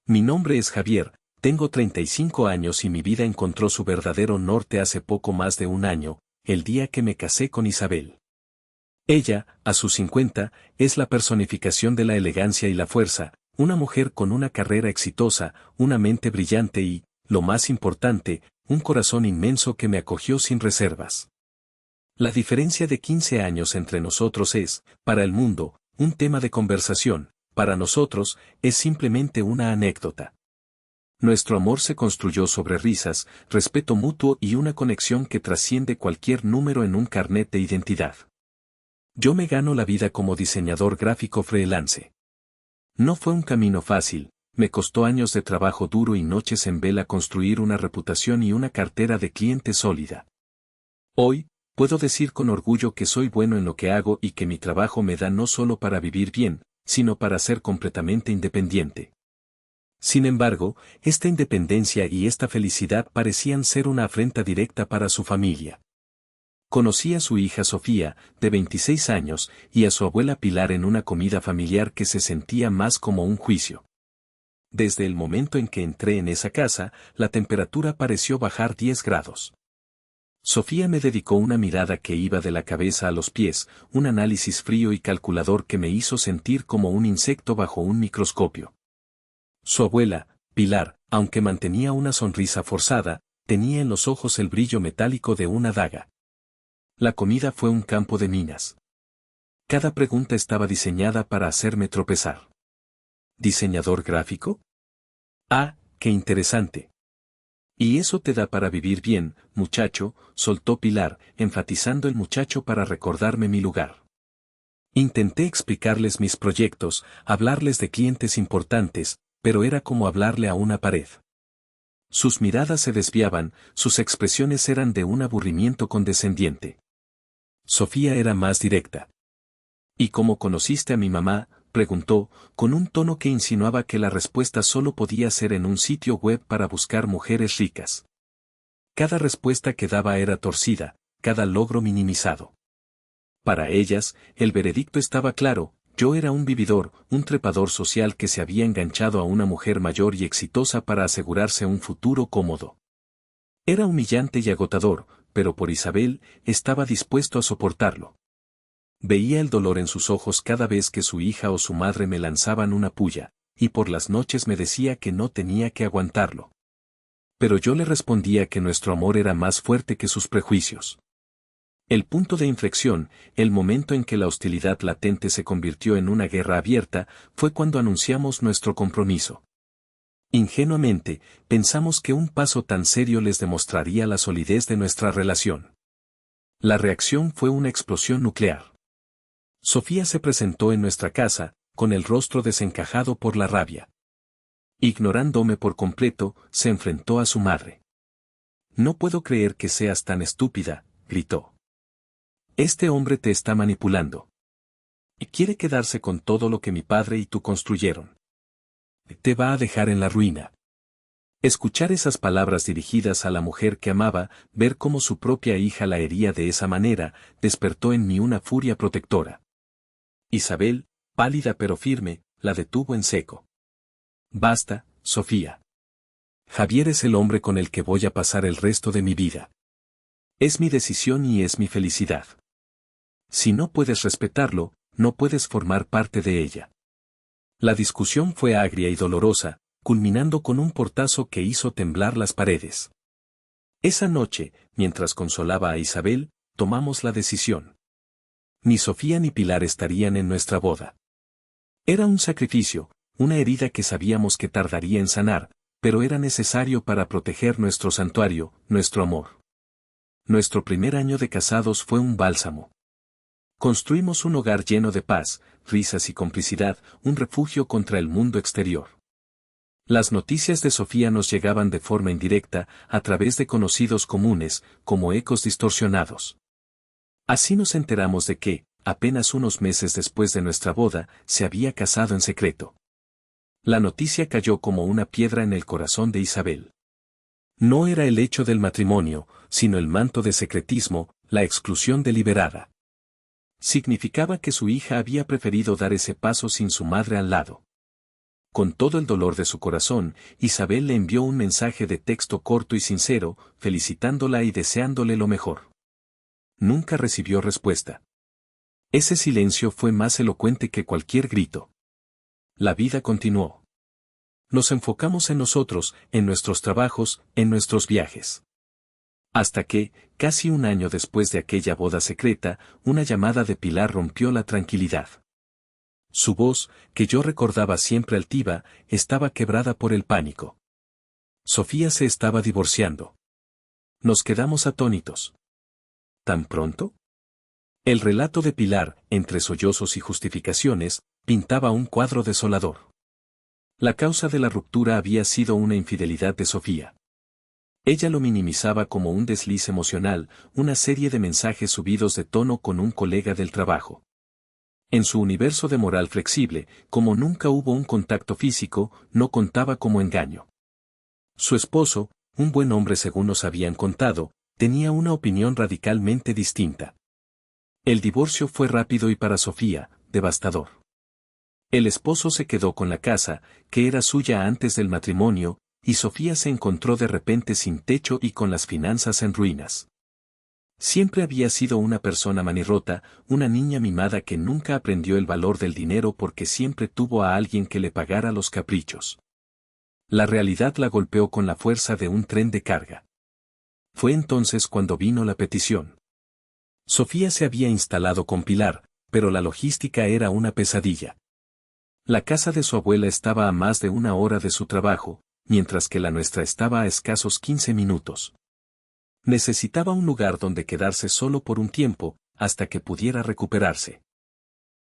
Mi nombre es Javier, tengo 35 años y mi vida encontró su verdadero norte hace poco más de un año, el día que me casé con Isabel. Ella, a sus 50, es la personificación de la elegancia y la fuerza, una mujer con una carrera exitosa, una mente brillante y, lo más importante, un corazón inmenso que me acogió sin reservas. La diferencia de 15 años entre nosotros es, para el mundo, un tema de conversación, para nosotros, es simplemente una anécdota. Nuestro amor se construyó sobre risas, respeto mutuo y una conexión que trasciende cualquier número en un carnet de identidad. Yo me gano la vida como diseñador gráfico freelance. No fue un camino fácil, me costó años de trabajo duro y noches en vela construir una reputación y una cartera de clientes sólida. Hoy, puedo decir con orgullo que soy bueno en lo que hago y que mi trabajo me da no solo para vivir bien, sino para ser completamente independiente. Sin embargo, esta independencia y esta felicidad parecían ser una afrenta directa para su familia. Conocí a su hija Sofía, de 26 años, y a su abuela Pilar en una comida familiar que se sentía más como un juicio. Desde el momento en que entré en esa casa, la temperatura pareció bajar 10 grados. Sofía me dedicó una mirada que iba de la cabeza a los pies, un análisis frío y calculador que me hizo sentir como un insecto bajo un microscopio. Su abuela, Pilar, aunque mantenía una sonrisa forzada, tenía en los ojos el brillo metálico de una daga. La comida fue un campo de minas. Cada pregunta estaba diseñada para hacerme tropezar. ¿Diseñador gráfico? Ah, qué interesante. Y eso te da para vivir bien, muchacho, soltó Pilar, enfatizando el muchacho para recordarme mi lugar. Intenté explicarles mis proyectos, hablarles de clientes importantes, pero era como hablarle a una pared. Sus miradas se desviaban, sus expresiones eran de un aburrimiento condescendiente. Sofía era más directa. ¿Y cómo conociste a mi mamá?, preguntó, con un tono que insinuaba que la respuesta solo podía ser en un sitio web para buscar mujeres ricas. Cada respuesta que daba era torcida, cada logro minimizado. Para ellas, el veredicto estaba claro: yo era un vividor, un trepador social que se había enganchado a una mujer mayor y exitosa para asegurarse un futuro cómodo. Era humillante y agotador, pero por Isabel, estaba dispuesto a soportarlo. Veía el dolor en sus ojos cada vez que su hija o su madre me lanzaban una puya, y por las noches me decía que no tenía que aguantarlo. Pero yo le respondía que nuestro amor era más fuerte que sus prejuicios. El punto de inflexión, el momento en que la hostilidad latente se convirtió en una guerra abierta, fue cuando anunciamos nuestro compromiso. Ingenuamente, pensamos que un paso tan serio les demostraría la solidez de nuestra relación. La reacción fue una explosión nuclear. Sofía se presentó en nuestra casa, con el rostro desencajado por la rabia. Ignorándome por completo, se enfrentó a su madre. «No puedo creer que seas tan estúpida», gritó. «Este hombre te está manipulando. Y quiere quedarse con todo lo que mi padre y tú construyeron. Te va a dejar en la ruina». Escuchar esas palabras dirigidas a la mujer que amaba, ver cómo su propia hija la hería de esa manera, despertó en mí una furia protectora. Isabel, pálida pero firme, la detuvo en seco. «Basta, Sofía. Javier es el hombre con el que voy a pasar el resto de mi vida. Es mi decisión y es mi felicidad. Si no puedes respetarlo, no puedes formar parte de ella». La discusión fue agria y dolorosa, culminando con un portazo que hizo temblar las paredes. Esa noche, mientras consolaba a Isabel, tomamos la decisión. Ni Sofía ni Pilar estarían en nuestra boda. Era un sacrificio, una herida que sabíamos que tardaría en sanar, pero era necesario para proteger nuestro santuario, nuestro amor. Nuestro primer año de casados fue un bálsamo. Construimos un hogar lleno de paz, risas y complicidad, un refugio contra el mundo exterior. Las noticias de Sofía nos llegaban de forma indirecta, a través de conocidos comunes, como ecos distorsionados. Así nos enteramos de que, apenas unos meses después de nuestra boda, se había casado en secreto. La noticia cayó como una piedra en el corazón de Isabel. No era el hecho del matrimonio, sino el manto de secretismo, la exclusión deliberada. Significaba que su hija había preferido dar ese paso sin su madre al lado. con todo el dolor de su corazón, Isabel le envió un mensaje de texto corto y sincero, felicitándola y deseándole lo mejor. Nunca recibió respuesta. Ese silencio fue más elocuente que cualquier grito. La vida continuó. Nos enfocamos en nosotros, en nuestros trabajos, en nuestros viajes. Hasta que, casi un año después de aquella boda secreta, una llamada de Pilar rompió la tranquilidad. Su voz, que yo recordaba siempre altiva, estaba quebrada por el pánico. Sofía se estaba divorciando. Nos quedamos atónitos. ¿Tan pronto? El relato de Pilar, entre sollozos y justificaciones, pintaba un cuadro desolador. La causa de la ruptura había sido una infidelidad de Sofía. Ella lo minimizaba como un desliz emocional, una serie de mensajes subidos de tono con un colega del trabajo. En su universo de moral flexible, como nunca hubo un contacto físico, no contaba como engaño. Su esposo, un buen hombre según nos habían contado, tenía una opinión radicalmente distinta. El divorcio fue rápido y para Sofía, devastador. El esposo se quedó con la casa, que era suya antes del matrimonio, y Sofía se encontró de repente sin techo y con las finanzas en ruinas. Siempre había sido una persona manirrota, una niña mimada que nunca aprendió el valor del dinero porque siempre tuvo a alguien que le pagara los caprichos. La realidad la golpeó con la fuerza de un tren de carga. Fue entonces cuando vino la petición. Sofía se había instalado con Pilar, pero la logística era una pesadilla. La casa de su abuela estaba a más de una hora de su trabajo, mientras que la nuestra estaba a escasos 15 minutos. Necesitaba un lugar donde quedarse solo por un tiempo, hasta que pudiera recuperarse.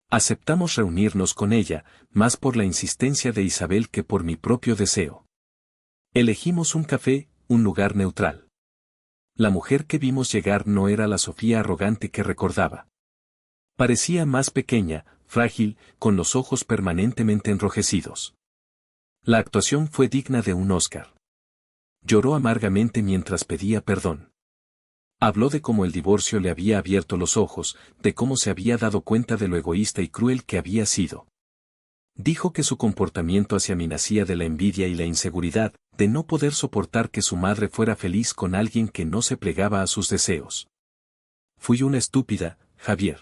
Aceptamos reunirnos con ella, más por la insistencia de Isabel que por mi propio deseo. Elegimos un café, un lugar neutral. La mujer que vimos llegar no era la Sofía arrogante que recordaba. Parecía más pequeña, frágil, con los ojos permanentemente enrojecidos. La actuación fue digna de un Oscar. Lloró amargamente mientras pedía perdón. Habló de cómo el divorcio le había abierto los ojos, de cómo se había dado cuenta de lo egoísta y cruel que había sido. Dijo que su comportamiento hacia mí nacía de la envidia y la inseguridad, de no poder soportar que su madre fuera feliz con alguien que no se plegaba a sus deseos. Fui una estúpida, Javier.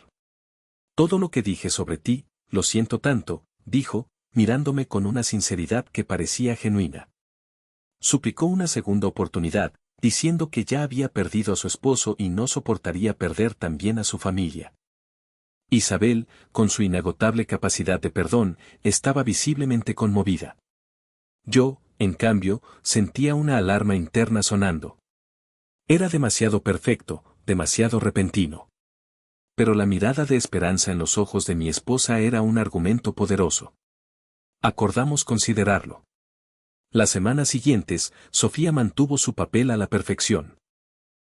Todo lo que dije sobre ti, lo siento tanto, dijo, mirándome con una sinceridad que parecía genuina. Suplicó una segunda oportunidad, diciendo que ya había perdido a su esposo y no soportaría perder también a su familia. Isabel, con su inagotable capacidad de perdón, estaba visiblemente conmovida. Yo, en cambio, sentía una alarma interna sonando. Era demasiado perfecto, demasiado repentino. Pero la mirada de esperanza en los ojos de mi esposa era un argumento poderoso. Acordamos considerarlo. Las semanas siguientes, Sofía mantuvo su papel a la perfección.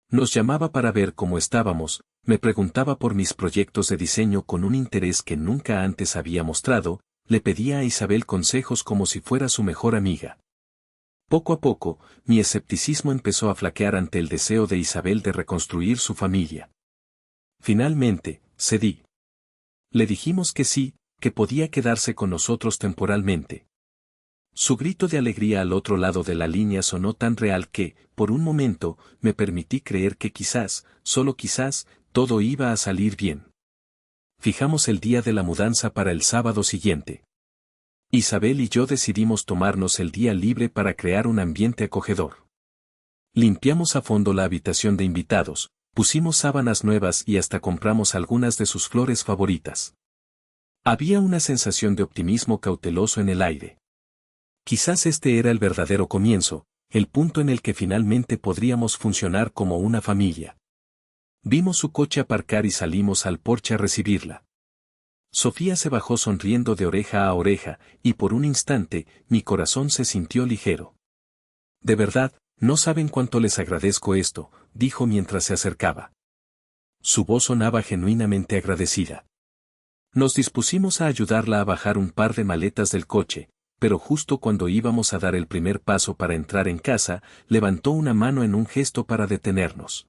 Nos llamaba para ver cómo estábamos, me preguntaba por mis proyectos de diseño con un interés que nunca antes había mostrado, le pedía a Isabel consejos como si fuera su mejor amiga. Poco a poco, mi escepticismo empezó a flaquear ante el deseo de Isabel de reconstruir su familia. Finalmente, cedí. Le dijimos que sí, que podía quedarse con nosotros temporalmente. Su grito de alegría al otro lado de la línea sonó tan real que, por un momento, me permití creer que quizás, solo quizás, todo iba a salir bien. Fijamos el día de la mudanza para el sábado siguiente. Isabel y yo decidimos tomarnos el día libre para crear un ambiente acogedor. Limpiamos a fondo la habitación de invitados, pusimos sábanas nuevas y hasta compramos algunas de sus flores favoritas. Había una sensación de optimismo cauteloso en el aire. Quizás este era el verdadero comienzo, el punto en el que finalmente podríamos funcionar como una familia. Vimos su coche aparcar y salimos al porche a recibirla. Sofía se bajó sonriendo de oreja a oreja, y por un instante, mi corazón se sintió ligero. De verdad, no saben cuánto les agradezco esto, dijo mientras se acercaba. Su voz sonaba genuinamente agradecida. Nos dispusimos a ayudarla a bajar un par de maletas del coche, pero justo cuando íbamos a dar el primer paso para entrar en casa, levantó una mano en un gesto para detenernos.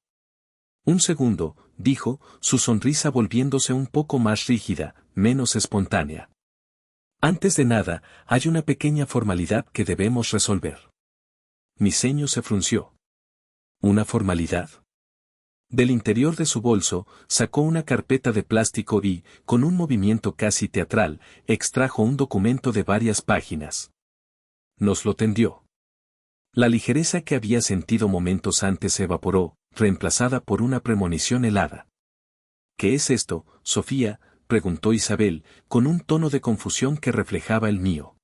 Un segundo, dijo, su sonrisa volviéndose un poco más rígida, menos espontánea. Antes de nada, hay una pequeña formalidad que debemos resolver. Mi ceño se frunció. ¿Una formalidad? Del interior de su bolso, sacó una carpeta de plástico y, con un movimiento casi teatral, extrajo un documento de varias páginas. Nos lo tendió. La ligereza que había sentido momentos antes se evaporó, reemplazada por una premonición helada. ¿Qué es esto, Sofía?, preguntó Isabel, con un tono de confusión que reflejaba el mío.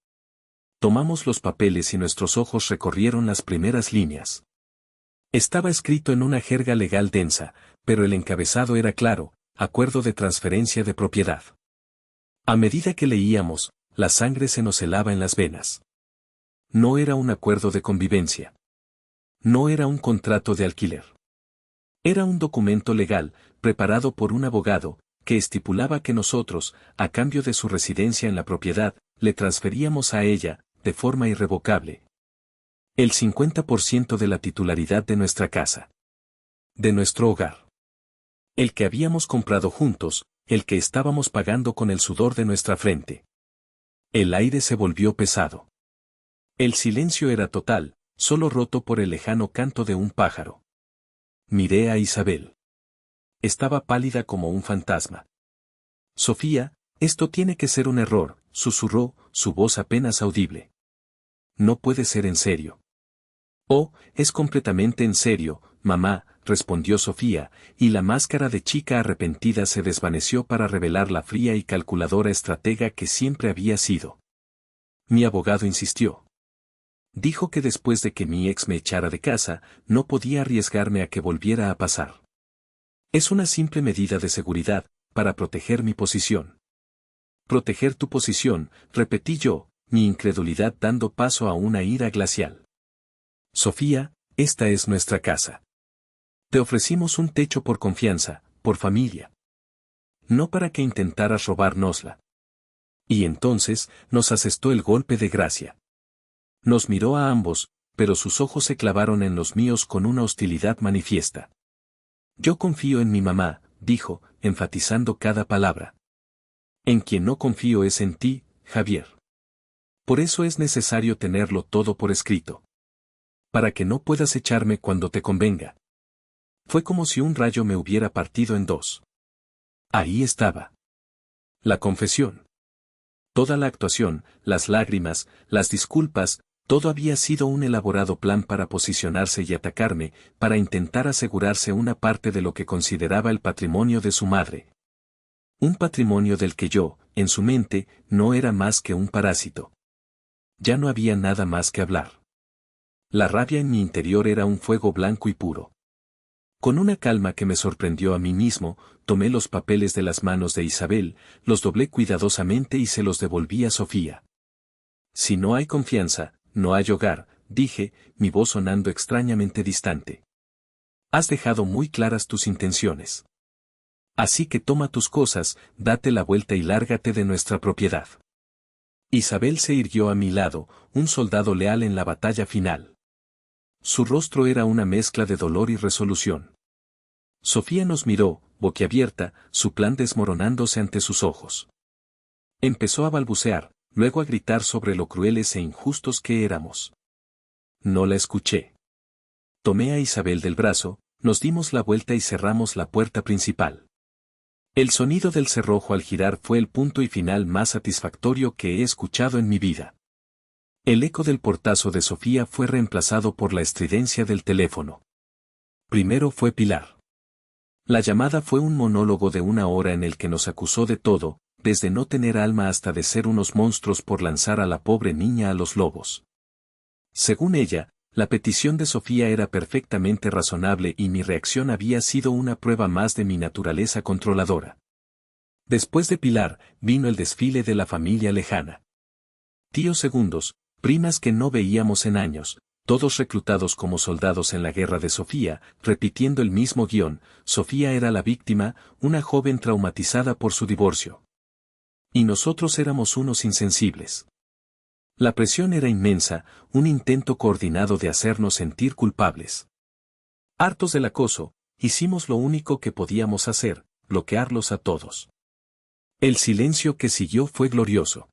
Tomamos los papeles y nuestros ojos recorrieron las primeras líneas. Estaba escrito en una jerga legal densa, pero el encabezado era claro: acuerdo de transferencia de propiedad. A medida que leíamos, la sangre se nos helaba en las venas. No era un acuerdo de convivencia. No era un contrato de alquiler. Era un documento legal, preparado por un abogado, que estipulaba que nosotros, a cambio de su residencia en la propiedad, le transferíamos a ella, de forma irrevocable, el 50% de la titularidad de nuestra casa. De nuestro hogar. El que habíamos comprado juntos, el que estábamos pagando con el sudor de nuestra frente. El aire se volvió pesado. El silencio era total, solo roto por el lejano canto de un pájaro. Miré a Isabel. Estaba pálida como un fantasma. Sofía, esto tiene que ser un error, susurró, su voz apenas audible. No puede ser en serio. Oh, es completamente en serio, mamá, respondió Sofía, y la máscara de chica arrepentida se desvaneció para revelar la fría y calculadora estratega que siempre había sido. Mi abogado insistió. Dijo que después de que mi ex me echara de casa, no podía arriesgarme a que volviera a pasar. Es una simple medida de seguridad, para proteger mi posición. Proteger tu posición, repetí yo, mi incredulidad dando paso a una ira glacial. Sofía, esta es nuestra casa. Te ofrecimos un techo por confianza, por familia. No para que intentaras robárnosla. Y entonces, nos asestó el golpe de gracia. Nos miró a ambos, pero sus ojos se clavaron en los míos con una hostilidad manifiesta. Yo confío en mi mamá, dijo, enfatizando cada palabra. En quien no confío es en ti, Javier. Por eso es necesario tenerlo todo por escrito. Para que no puedas echarme cuando te convenga. Fue como si un rayo me hubiera partido en dos. Ahí estaba. La confesión. Toda la actuación, las lágrimas, las disculpas, todo había sido un elaborado plan para posicionarse y atacarme, para intentar asegurarse una parte de lo que consideraba el patrimonio de su madre. Un patrimonio del que yo, en su mente, no era más que un parásito. Ya no había nada más que hablar. La rabia en mi interior era un fuego blanco y puro. Con una calma que me sorprendió a mí mismo, tomé los papeles de las manos de Isabel, los doblé cuidadosamente y se los devolví a Sofía. Si no hay confianza, no hay hogar, dije, mi voz sonando extrañamente distante. Has dejado muy claras tus intenciones. Así que toma tus cosas, date la vuelta y lárgate de nuestra propiedad. Isabel se irguió a mi lado, un soldado leal en la batalla final. Su rostro era una mezcla de dolor y resolución. Sofía nos miró, boquiabierta, su plan desmoronándose ante sus ojos. Empezó a balbucear, luego a gritar sobre lo crueles e injustos que éramos. No la escuché. Tomé a Isabel del brazo, nos dimos la vuelta y cerramos la puerta principal. El sonido del cerrojo al girar fue el punto y final más satisfactorio que he escuchado en mi vida. El eco del portazo de Sofía fue reemplazado por la estridencia del teléfono. Primero fue Pilar. La llamada fue un monólogo de 1 hora en el que nos acusó de todo, desde no tener alma hasta de ser unos monstruos por lanzar a la pobre niña a los lobos. Según ella, la petición de Sofía era perfectamente razonable y mi reacción había sido una prueba más de mi naturaleza controladora. Después de Pilar, vino el desfile de la familia lejana. Tíos segundos, primas que no veíamos en años, todos reclutados como soldados en la guerra de Sofía, repitiendo el mismo guión. Sofía era la víctima, una joven traumatizada por su divorcio. Y nosotros éramos unos insensibles. La presión era inmensa, un intento coordinado de hacernos sentir culpables. Hartos del acoso, hicimos lo único que podíamos hacer, bloquearlos a todos. El silencio que siguió fue glorioso.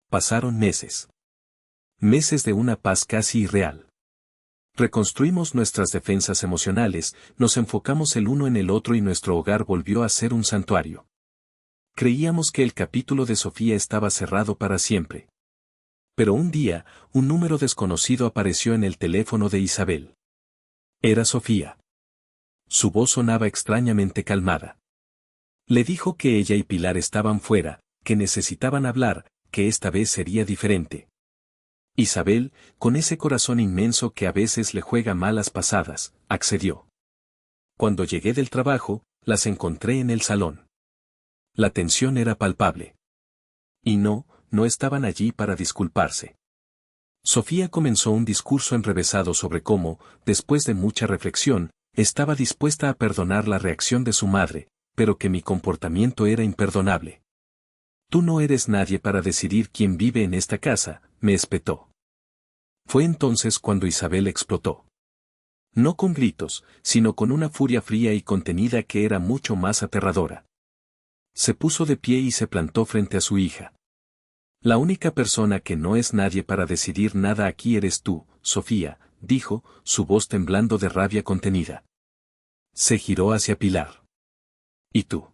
Pasaron meses. Meses de una paz casi irreal. Reconstruimos nuestras defensas emocionales, nos enfocamos el uno en el otro y nuestro hogar volvió a ser un santuario. Creíamos que el capítulo de Sofía estaba cerrado para siempre. Pero un día, un número desconocido apareció en el teléfono de Isabel. Era Sofía. Su voz sonaba extrañamente calmada. Le dijo que ella y Pilar estaban fuera, que necesitaban hablar, que esta vez sería diferente. Isabel, con ese corazón inmenso que a veces le juega malas pasadas, accedió. Cuando llegué del trabajo, las encontré en el salón. La tensión era palpable. Y no estaban allí para disculparse. Sofía comenzó un discurso enrevesado sobre cómo, después de mucha reflexión, estaba dispuesta a perdonar la reacción de su madre, pero que mi comportamiento era imperdonable. Tú no eres nadie para decidir quién vive en esta casa, me espetó. Fue entonces cuando Isabel explotó. No con gritos, sino con una furia fría y contenida que era mucho más aterradora. Se puso de pie y se plantó frente a su hija. La única persona que no es nadie para decidir nada aquí eres tú, Sofía, dijo, su voz temblando de rabia contenida. Se giró hacia Pilar. ¿Y tú?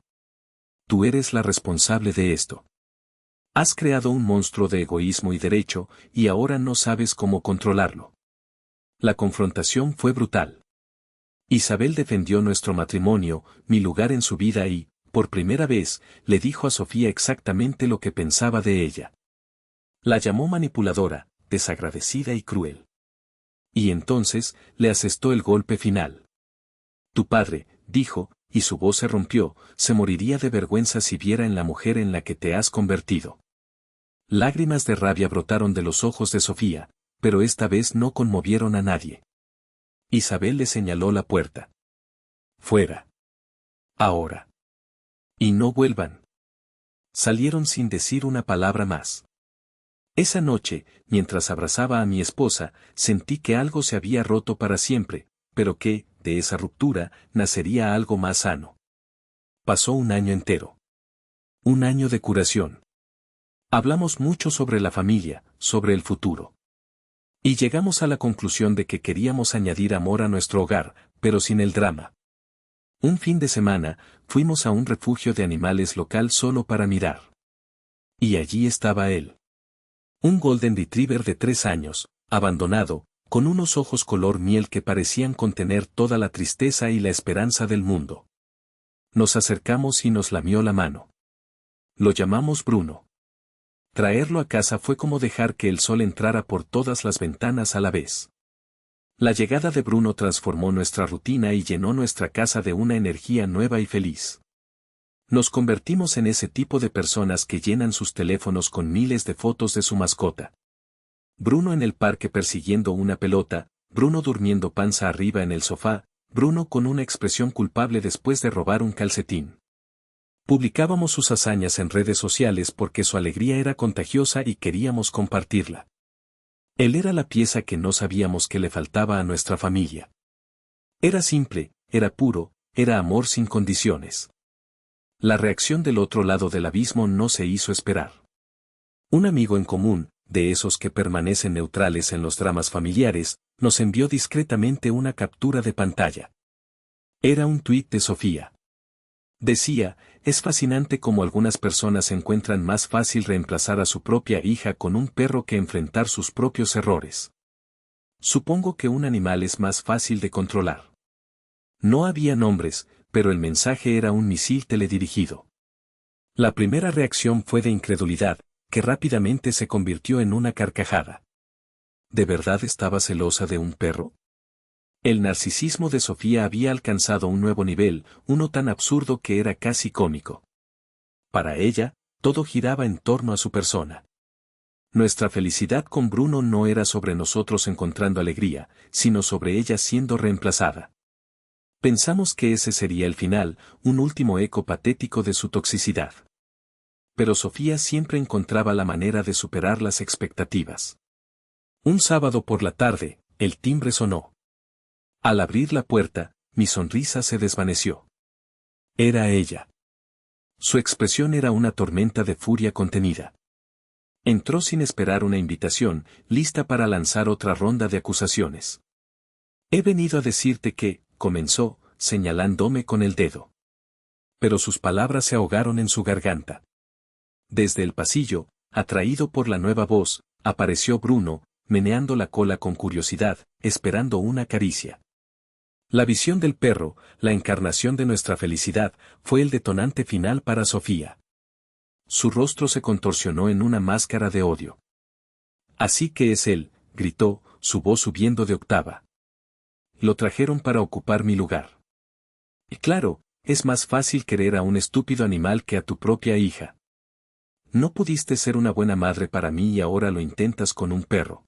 Tú eres la responsable de esto. Has creado un monstruo de egoísmo y derecho, y ahora no sabes cómo controlarlo. La confrontación fue brutal. Isabel defendió nuestro matrimonio, mi lugar en su vida y, por primera vez, le dijo a Sofía exactamente lo que pensaba de ella. La llamó manipuladora, desagradecida y cruel. Y entonces, le asestó el golpe final. Tu padre, dijo, y su voz se rompió, se moriría de vergüenza si viera en la mujer en la que te has convertido. Lágrimas de rabia brotaron de los ojos de Sofía, pero esta vez no conmovieron a nadie. Isabel le señaló la puerta. Fuera. Ahora. Y no vuelvan. Salieron sin decir una palabra más. Esa noche, mientras abrazaba a mi esposa, sentí que algo se había roto para siempre, pero que, de esa ruptura, nacería algo más sano. Pasó un año entero. Un año de curación. Hablamos mucho sobre la familia, sobre el futuro. Y llegamos a la conclusión de que queríamos añadir amor a nuestro hogar, pero sin el drama. Un fin de semana, fuimos a un refugio de animales local solo para mirar. Y allí estaba él. Un Golden Retriever de 3 años, abandonado, con unos ojos color miel que parecían contener toda la tristeza y la esperanza del mundo. Nos acercamos y nos lamió la mano. Lo llamamos Bruno. Traerlo a casa fue como dejar que el sol entrara por todas las ventanas a la vez. La llegada de Bruno transformó nuestra rutina y llenó nuestra casa de una energía nueva y feliz. Nos convertimos en ese tipo de personas que llenan sus teléfonos con miles de fotos de su mascota. Bruno en el parque persiguiendo una pelota, Bruno durmiendo panza arriba en el sofá, Bruno con una expresión culpable después de robar un calcetín. Publicábamos sus hazañas en redes sociales porque su alegría era contagiosa y queríamos compartirla. Él era la pieza que no sabíamos que le faltaba a nuestra familia. Era simple, era puro, era amor sin condiciones. La reacción del otro lado del abismo no se hizo esperar. Un amigo en común, de esos que permanecen neutrales en los dramas familiares, nos envió discretamente una captura de pantalla. Era un tuit de Sofía. Decía, es fascinante cómo algunas personas encuentran más fácil reemplazar a su propia hija con un perro que enfrentar sus propios errores. Supongo que un animal es más fácil de controlar. No había nombres, pero el mensaje era un misil teledirigido. La primera reacción fue de incredulidad, que rápidamente se convirtió en una carcajada. ¿De verdad estaba celosa de un perro? El narcisismo de Sofía había alcanzado un nuevo nivel, uno tan absurdo que era casi cómico. Para ella, todo giraba en torno a su persona. Nuestra felicidad con Bruno no era sobre nosotros encontrando alegría, sino sobre ella siendo reemplazada. Pensamos que ese sería el final, un último eco patético de su toxicidad. Pero Sofía siempre encontraba la manera de superar las expectativas. Un sábado por la tarde, el timbre sonó. Al abrir la puerta, mi sonrisa se desvaneció. Era ella. Su expresión era una tormenta de furia contenida. Entró sin esperar una invitación, lista para lanzar otra ronda de acusaciones. He venido a decirte que, comenzó, señalándome con el dedo. Pero sus palabras se ahogaron en su garganta. Desde el pasillo, atraído por la nueva voz, apareció Bruno, meneando la cola con curiosidad, esperando una caricia. La visión del perro, la encarnación de nuestra felicidad, fue el detonante final para Sofía. Su rostro se contorsionó en una máscara de odio. Así que es él, gritó, su voz subiendo de octava. Lo trajeron para ocupar mi lugar. Y claro, es más fácil querer a un estúpido animal que a tu propia hija. No pudiste ser una buena madre para mí y ahora lo intentas con un perro.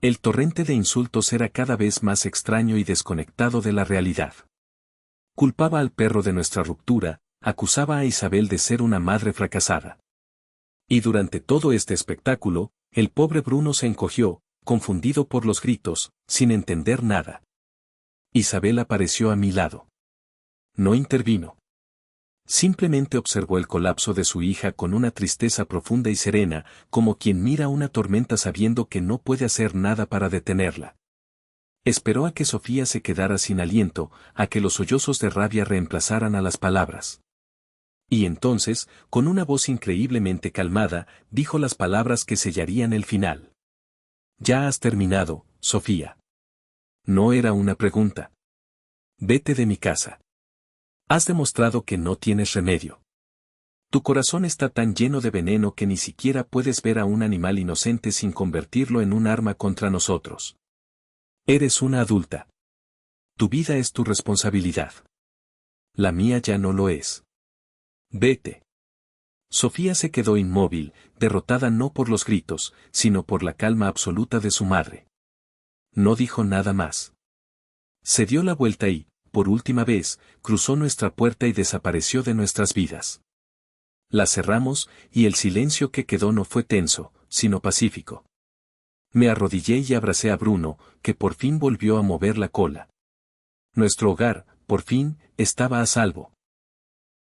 El torrente de insultos era cada vez más extraño y desconectado de la realidad. Culpaba al perro de nuestra ruptura, acusaba a Isabel de ser una madre fracasada. Y durante todo este espectáculo, el pobre Bruno se encogió, confundido por los gritos, sin entender nada. Isabel apareció a mi lado. No intervino. Simplemente observó el colapso de su hija con una tristeza profunda y serena, como quien mira una tormenta sabiendo que no puede hacer nada para detenerla. Esperó a que Sofía se quedara sin aliento, a que los sollozos de rabia reemplazaran a las palabras. Y entonces, con una voz increíblemente calmada, dijo las palabras que sellarían el final. Ya has terminado, Sofía. No era una pregunta. Vete de mi casa. Has demostrado que no tienes remedio. Tu corazón está tan lleno de veneno que ni siquiera puedes ver a un animal inocente sin convertirlo en un arma contra nosotros. Eres una adulta. Tu vida es tu responsabilidad. La mía ya no lo es. Vete. Sofía se quedó inmóvil, derrotada no por los gritos, sino por la calma absoluta de su madre. No dijo nada más. Se dio la vuelta y, por última vez, cruzó nuestra puerta y desapareció de nuestras vidas. La cerramos, y el silencio que quedó no fue tenso, sino pacífico. Me arrodillé y abracé a Bruno, que por fin volvió a mover la cola. Nuestro hogar, por fin, estaba a salvo.